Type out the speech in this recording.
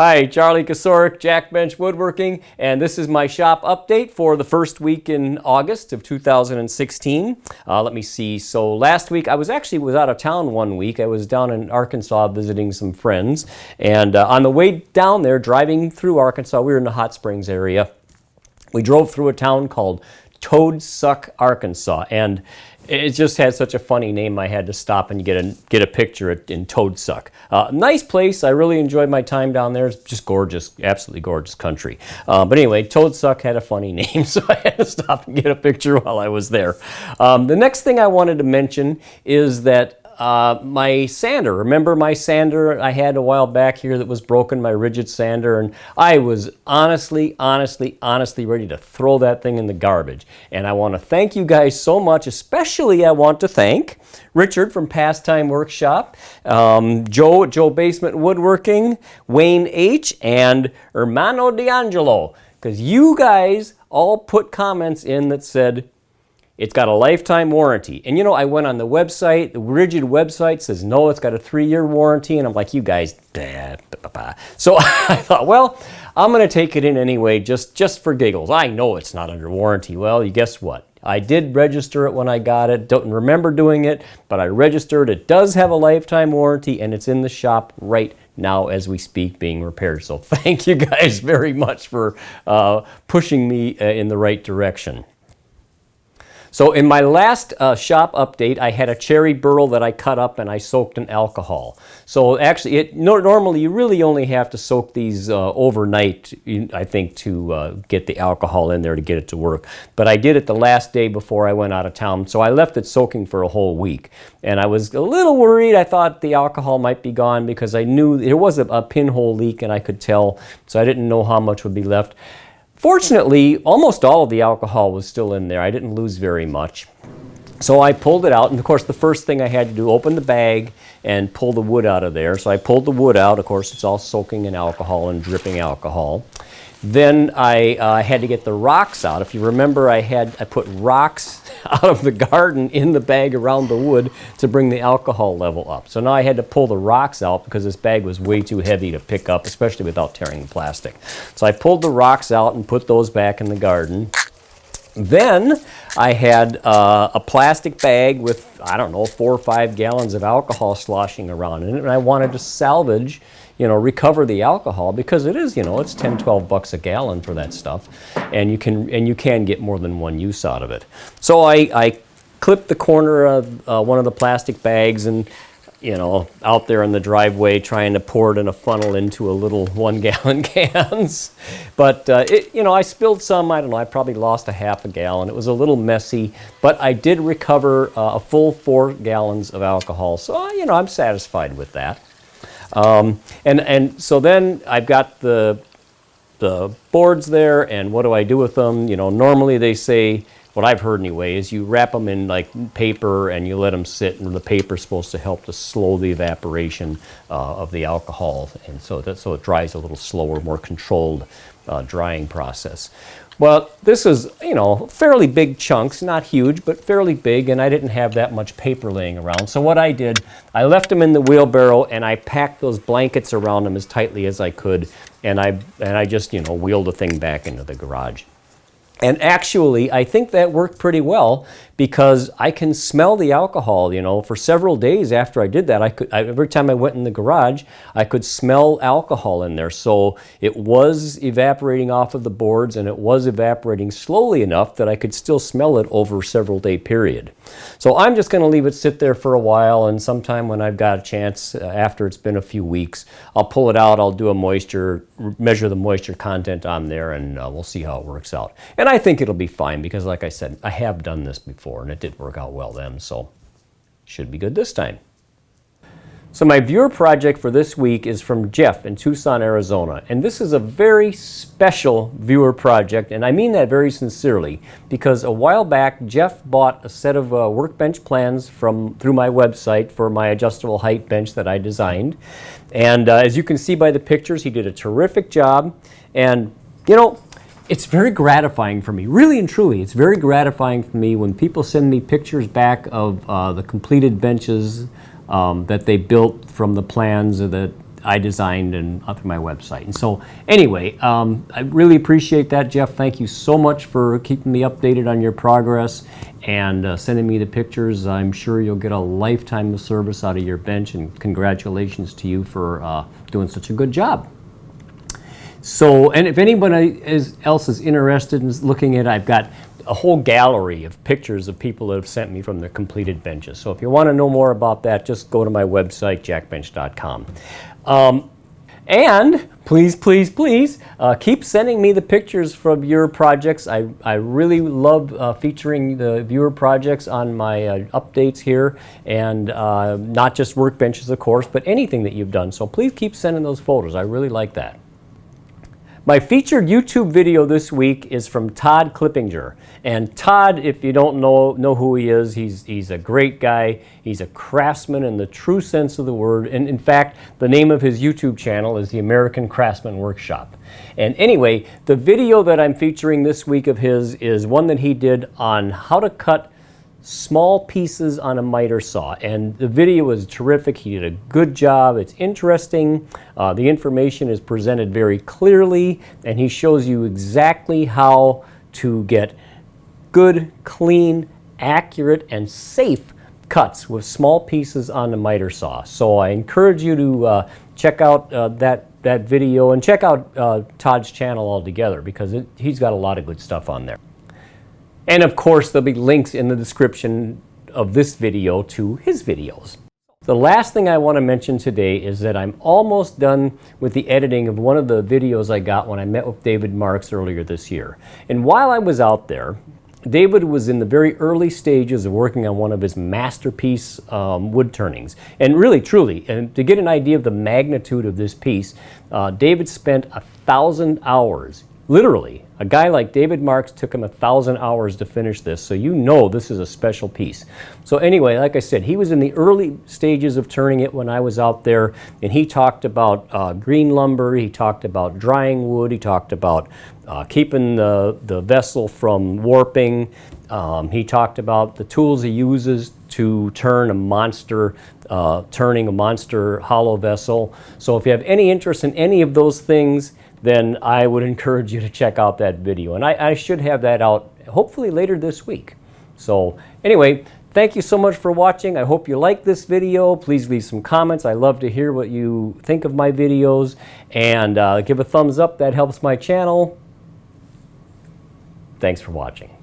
Hi, Charlie Kasorik, Jack Bench Woodworking, and this is my shop update for the first week in August of 2016. Let me see, so last week I was out of town one week. I was down in Arkansas visiting some friends, and on the way down there, driving through Arkansas, we were in the Hot Springs area. We drove through a town called Toad Suck, Arkansas, and it just had such a funny name. I had to stop and get a picture in Toad Suck. Nice place. I really enjoyed my time down there. It's just gorgeous, absolutely gorgeous country. But anyway, Toad Suck had a funny name, so I had to stop and get a picture while I was there. The next thing I wanted to mention is that my sander, remember my sander I had a while back here that was broken, my rigid sander, and I was honestly ready to throw that thing in the garbage. And I want to thank you guys so much, especially I want to thank Richard from Pastime Workshop, Joe at Joe Basement Woodworking, Wayne H., and Hermano D'Angelo, because you guys all put comments in that said, it's got a lifetime warranty. And you know, I went on the website, the rigid website says, no, it's got a 3-year warranty. And I'm like, you guys, so I thought, well, I'm gonna take it in anyway, just for giggles. I know it's not under warranty. Well, you guess what? I did register it when I got it. Don't remember doing it, but I registered. It does have a lifetime warranty, and it's in the shop right now as we speak, being repaired. So thank you guys very much for pushing me in the right direction. So in my last shop update, I had a cherry burl that I cut up and I soaked in alcohol. So actually, normally you really only have to soak these overnight, I think, to get the alcohol in there to get it to work. But I did it the last day before I went out of town, so I left it soaking for a whole week. And I was a little worried. I thought the alcohol might be gone because I knew there was a pinhole leak and I could tell, so I didn't know how much would be left. Fortunately, almost all of the alcohol was still in there. I didn't lose very much. So I pulled it out, and of course the first thing I had to do, open the bag and pull the wood out of there. So I pulled the wood out. Of course, it's all soaking in alcohol and dripping alcohol. Then I had to get the rocks out. If you remember, I put rocks out of the garden in the bag around the wood to bring the alcohol level up. So now I had to pull the rocks out because this bag was way too heavy to pick up, especially without tearing the plastic. So I pulled the rocks out and put those back in the garden. Then I had a plastic bag with, I don't know, 4 or 5 gallons of alcohol sloshing around in it, and I wanted to salvage, recover the alcohol, because it is, it's 10, 12 bucks a gallon for that stuff, and you can get more than one use out of it. So I clipped the corner of one of the plastic bags and, out there in the driveway trying to pour it in a funnel into a little 1-gallon cans. But, I spilled some, I don't know, I probably lost a half a gallon. It was a little messy, but I did recover a full 4 gallons of alcohol. So, I'm satisfied with that. And so then I've got the boards there, and what do I do with them? Normally they say, what I've heard anyway, is you wrap them in like paper and you let them sit, and the paper's supposed to help to slow the evaporation of the alcohol, and so it dries a little slower, more controlled drying process. Well, this is, fairly big chunks, not huge, but fairly big, and I didn't have that much paper laying around. So what I did, I left them in the wheelbarrow, and I packed those blankets around them as tightly as I could, and I just, wheeled the thing back into the garage. And actually, I think that worked pretty well, because I can smell the alcohol, for several days after I did that. Every time I went in the garage, I could smell alcohol in there. So it was evaporating off of the boards, and it was evaporating slowly enough that I could still smell it over a several-day period. So I'm just going to leave it sit there for a while, and sometime when I've got a chance, after it's been a few weeks, I'll pull it out, I'll do measure the moisture content on there, and we'll see how it works out. And I think it'll be fine, because like I said, I have done this before and it did work out well then, so should be good this time. So my viewer project for this week is from Jeff in Tucson, Arizona, and this is a very special viewer project, and I mean that very sincerely, because a while back Jeff bought a set of workbench plans through my website for my adjustable height bench that I designed, and as you can see by the pictures, he did a terrific job. And it's very gratifying for me, really and truly. It's very gratifying for me when people send me pictures back of the completed benches that they built from the plans that I designed and up on my website. And so anyway, I really appreciate that, Jeff. Thank you so much for keeping me updated on your progress and sending me the pictures. I'm sure you'll get a lifetime of service out of your bench, and congratulations to you for doing such a good job. So, and if anyone else is interested in looking at it, I've got a whole gallery of pictures of people that have sent me from their completed benches. So if you want to know more about that, just go to my website, jackbench.com. And please, please, please keep sending me the pictures from your projects. I really love featuring the viewer projects on my updates here, and not just workbenches, of course, but anything that you've done. So please keep sending those photos. I really like that. My featured YouTube video this week is from Todd Clippinger. And Todd, if you don't know who he is, he's a great guy. He's a craftsman in the true sense of the word. And in fact, the name of his YouTube channel is the American Craftsman Workshop. And anyway, the video that I'm featuring this week of his is one that he did on how to cut small pieces on a miter saw, and the video was terrific. He did a good job. It's interesting. The information is presented very clearly, and he shows you exactly how to get good, clean, accurate, and safe cuts with small pieces on the miter saw. So I encourage you to check out that video, and check out Todd's channel altogether, because he's got a lot of good stuff on there. And of course, there'll be links in the description of this video to his videos. The last thing I want to mention today is that I'm almost done with the editing of one of the videos I got when I met with David Marks earlier this year. And while I was out there, David was in the very early stages of working on one of his masterpiece wood turnings. And really, truly, and to get an idea of the magnitude of this piece, David spent 1,000 hours. Literally, a guy like David Marks took him 1,000 hours to finish this, so you know this is a special piece. So anyway, like I said, he was in the early stages of turning it when I was out there, and he talked about green lumber, he talked about drying wood, he talked about keeping the vessel from warping, he talked about the tools he uses to turn a monster, turning a monster hollow vessel. So if you have any interest in any of those things, then I would encourage you to check out that video. And I should have that out hopefully later this week. So anyway, thank you so much for watching. I hope you like this video. Please leave some comments. I love to hear what you think of my videos. And give a thumbs up. That helps my channel. Thanks for watching.